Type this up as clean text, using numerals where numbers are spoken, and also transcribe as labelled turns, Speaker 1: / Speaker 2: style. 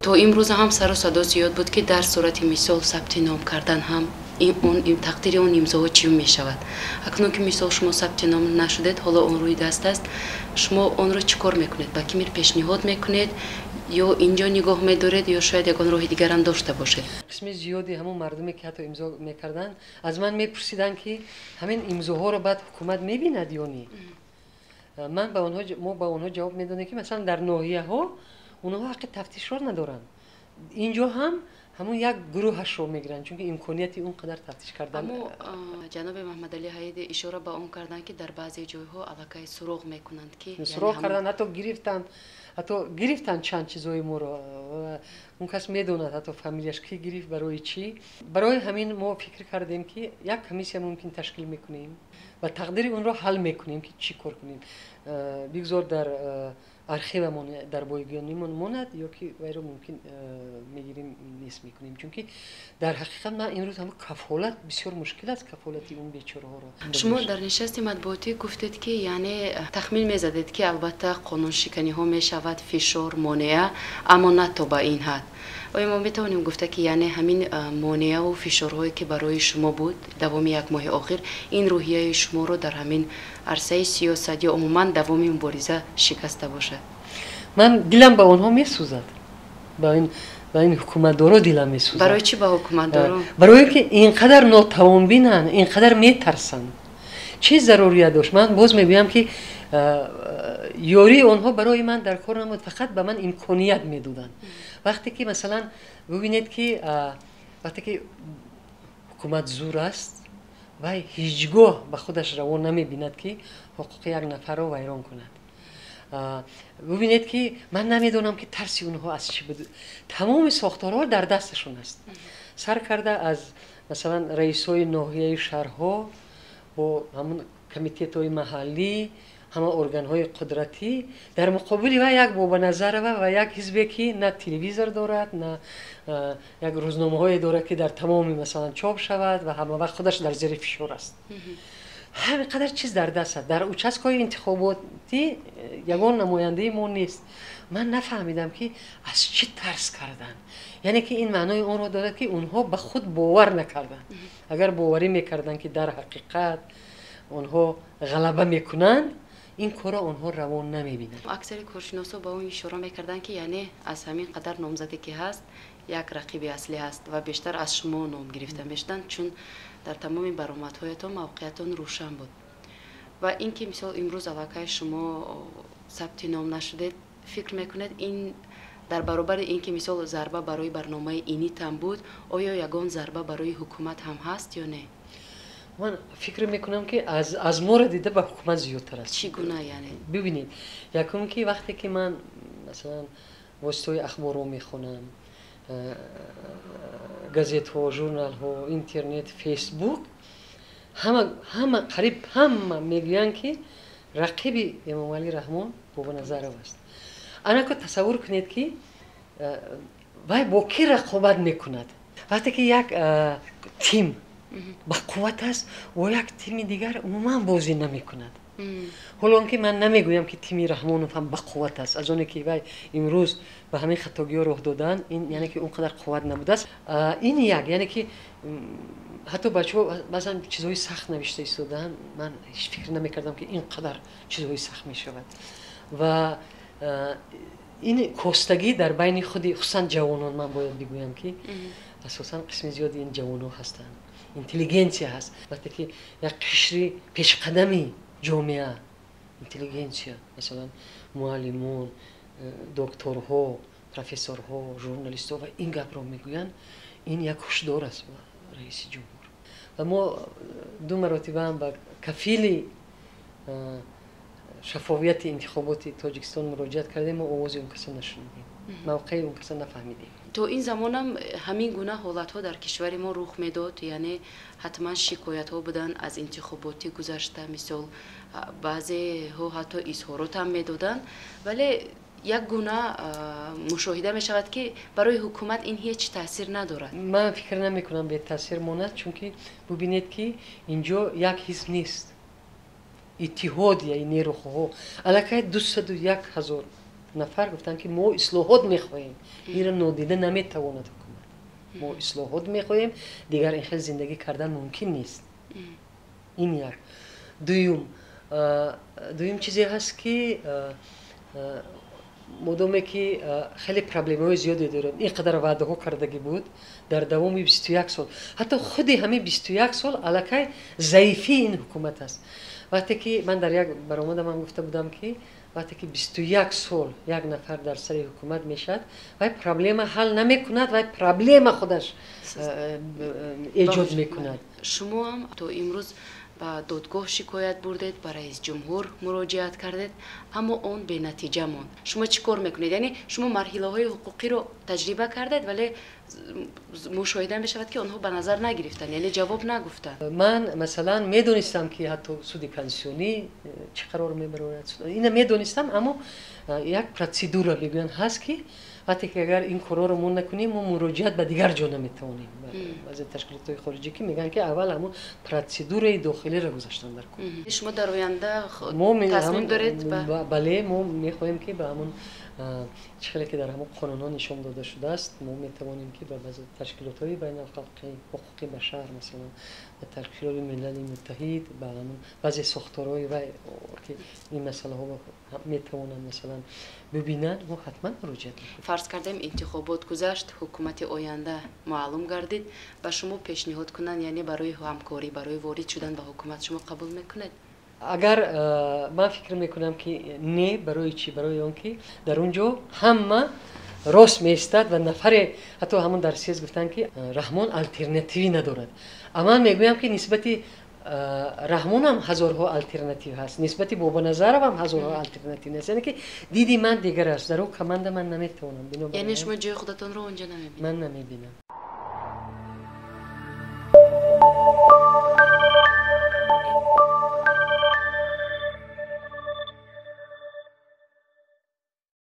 Speaker 1: تو امروز هم سر و صدا زیاد بود که در صورت مثال ثبت نام کردن هم این تقدیر اون امضا چی می شود. اکنون که مثال شما ثبت نام نشدید، حالا اون روی دست است، شما اون رو چیکار میکنید؟ با کی پیشنهاد میکنید یا اینجا نگاه می‌دارید یا شاید یگان راه دیگر هم داشته باشید؟
Speaker 2: قسم زیادی همون مردمی که حتی امضا میکردن از من میپرسیدن که همین امضاها رو بعد حکومت میبیند یا نه. ما با اونها جواب میدادیم که مثلا در ناحیه ها اونها حق تفتیش رو ندارن. اینجا هم همون یک گروهش رو میگیرن چون که امکانیتی اون قدر تفتیش کردن.
Speaker 1: اما جناب محمد علی حیدی اشاره به اون کردن که در بعضی جایها علاقه سراغ میکنند که
Speaker 2: سراغ کردن، حتی گرفتن چند چیزای ما رو. اون کس میدوند حتی فامیلیش کی گرفت برای چی. برای همین ما فکر کردیم که یک کمیسیون ممکن تشکیل میکنیم و تقدیر اون رو حل میکنیم که چی کار کنیم. بگذار در ارخیومون در بایگانیمون موند یا که وی رو ممکن میگیریم نیست میکنیم، چون که در حقیقت من امروز هم کفالت بسیار مشکل است، کفالتی اون بیچاره ها رو.
Speaker 1: شما در نشست مطبوعاتی گفتید که یعنی تخمین میزدید که البته قانون شکنی ها میشود فشار مانع، اما نه تا به این حد. آیا ما میتونیم گفته که یعنی همین مانع و فشارهایی که برای شما بود دوام یک ماه آخر این روحیه شما رو در همین عرصه سیاست یا عموما دوام مبارزه شکسته باشه؟
Speaker 2: من دلم به اونها میسوزد، با این حکومتدارا دلم میسوزد.
Speaker 1: برای چی با حکومتدارا؟
Speaker 2: برای اینکه اینقدر ناتوان بینن، اینقدر میترسن. چه ضروریت داشت؟ من باز میگم که یاری اونها برای من در کار نبود، فقط به من امکانیت میدادن. وقتی که مثلا ببینید که وقتی که حکومت زور است و هیچگاه به خودش روا نمیبیند که حقوق یک نفر رو ویران کند. ببینید که من نمیدونم که ترسی اونها از چی بود. تمام ساختارها در دستشون است. سر کرده از مثلا رئیسای ناحیه شهرها با همون کمیته‌های محلی، همه ارگان‌های قدرتی در مقابل و یک بابا نظر و یک حزبی که نه تلویزیون دارد نه یک روزنامه‌های دارد که در تمام مثلا چاپ شود و همه وقت خودش در زیر فشار است. همینقدر چیز در دست است. در اوچسکای انتخاباتی یگان نماینده ما نیست. من نفهمیدم که از چی ترس کردن. یعنی که این معنای اون رو دارد که اونها به خود باور نکردن. اگر باوری میکردن که در حقیقت اونها غلبه میکنن، این کارا اونها روان نمیبینن.
Speaker 1: اکثر کارشناسا با اون اشاره میکردن که یعنی از همین قدر نامزدی که هست یک رقیب اصلی هست و بیشتر از شما نام گرفته میشدن، چون در تمام برآمدهایتان موقعیتان روشن بود. و اینکه مثلا امروز علاقه شما ثبت نام نشده، فکر میکنید این در برابر اینکه مثلا ضربه برای برنامه اینی تام بود، آیا یگان ضربه برای حکومت هم هست یا نه؟
Speaker 2: من فکر میکنم که از مورد دیده به حکومت زیادتر است.
Speaker 1: چگونه یعنی؟
Speaker 2: ببینید، یکم که وقتی که من مثلا واسطه اخبار رو میخونم، گازت ها، ژورنال ها، اینترنت، فیسبوک، همه قریب همه میگویند که رقیب امام علی رحمان بابا نظر است. انا که تصور کنید که وای با کی رقابت میکند. وقتی که یک تیم با قوت است و یک تیم دیگر عموما بازی نمیکند. حالا که من نمیگویم که تیم رحمان هم با قوت است، از اونی که وای امروز به همین خطاگی ها راه دادن، این یعنی که اونقدر قوت نبوده است. این یک یعنی که حتی بچه‌ها مثلا چیزهای سخت نوشته ایستادن، من هیچ فکر نمیکردم که اینقدر چیزهای سخت میشود. و این کاستگی در بین خودی خصوصا جوانان، من باید بگویم که اساسا قسم زیادی این جوانان هستند، اینتلیجنسیا هست. وقتی که یک قشری پیش قدمی جامعه اینتلیجنسیا، مثلا معلمون، دکترها، پروفسورها، ژورنالیست‌ها و این گپ رو میگویند، این یک هشدار است به رئیس جمهور. و ما دو مرتبه هم با کفیل شفافیت انتخابات تاجیکستان مراجعت کردیم و آواز اون کسی نشنیدیم، موقع اون کسی نفهمیدیم.
Speaker 1: تو این زمان هم همین گونه حالت ها در کشور ما رخ میداد، یعنی حتما شکایت ها بودن از انتخاباتی گذشته، مثل بعضی ها حتی اظهارات هم میدادن، ولی یک گونه مشاهده می شود که برای حکومت این هیچ تاثیر ندارد.
Speaker 2: من فکر نمی کنم به تاثیر ماند، چون که ببینید که اینجا یک حزب نیست، اتحاد یا نیروها علاقه 201,000 نفر گفتن که ما اصلاحات میخواهیم، این را نادیده نمیتواند حکومت. ما اصلاحات میخواهیم، دیگر این خیلی زندگی کردن ممکن نیست. این یک. دویم چیزی هست که مدامی که خیلی پرابلم‌های زیادی دارن، اینقدر وعده ها کردگی بود در دوام 21 سال، حتی خود همین 21 سال الکی ضعیفی این حکومت است. وقتی که من در یک برآمد من گفته بودم که وقتی که 21 سال یک نفر در سر حکومت میشد و پرابلم حل نمیکند و پرابلم خودش ایجاد میکند.
Speaker 1: شما هم تو امروز با دادگاه شکایت بردید، برای رئیس جمهور مراجعت کردید، اما اون به نتیجه ماند. شما چی کار میکنید؟ یعنی شما مرحله های حقوقی رو تجربه کردید ولی مشاهده میشود که آنها به نظر نگرفتن، یعنی جواب نگفتن.
Speaker 2: من مثلا میدونستم که حتی سود پنسیونی چه قرار میبره، اینو میدونستم، اما یک پروسیدور میگن هست که وقتی که اگر این کارا رو مون نکنیم ما مراجعت به دیگر جا نمیتونیم. از تشکیلات خارجی که میگن که اول همون پروسیدور داخلی رو گذاشتن در کار.
Speaker 1: شما در آینده تصمیم دارید؟
Speaker 2: بله، ما میخواهیم که به همون چیزی که در همون قانونا نشان داده شده است ما میتوانیم که به بعضی تشکیلات‌های بین الخلقی حقوق بشر مثلا به تشکیلات ملل متحد به همون بعضی ساختارهای و که این مسئله ها میتوانند مثلا ببینند ما حتما مراجعه میکنیم.
Speaker 1: فرض کردیم انتخابات گذشت، حکومت آینده معلوم گردید، به شما پیشنهاد کنن یعنی برای همکاری، برای وارد شدن به حکومت شما قبول میکنید؟
Speaker 2: اگر من فکر میکنم که نه، برای چی؟ برای اون که در اونجا همه راست میستد و نفر حتی همون در سیاست گفتن که رحمان الटरनेटिव्ی ندارد. اما میگویم که نسبتی رحمان هم هزارها الटरनेटिव هست، نسبتی بابا نظر هم هزارها الटरनेटिव هست، یعنی که دیدی من دیگر است، در اون کمند من نمیتونم.
Speaker 1: یعنی شما جای خودتون رو اونجا نمیبینید؟
Speaker 2: من نمیبینم.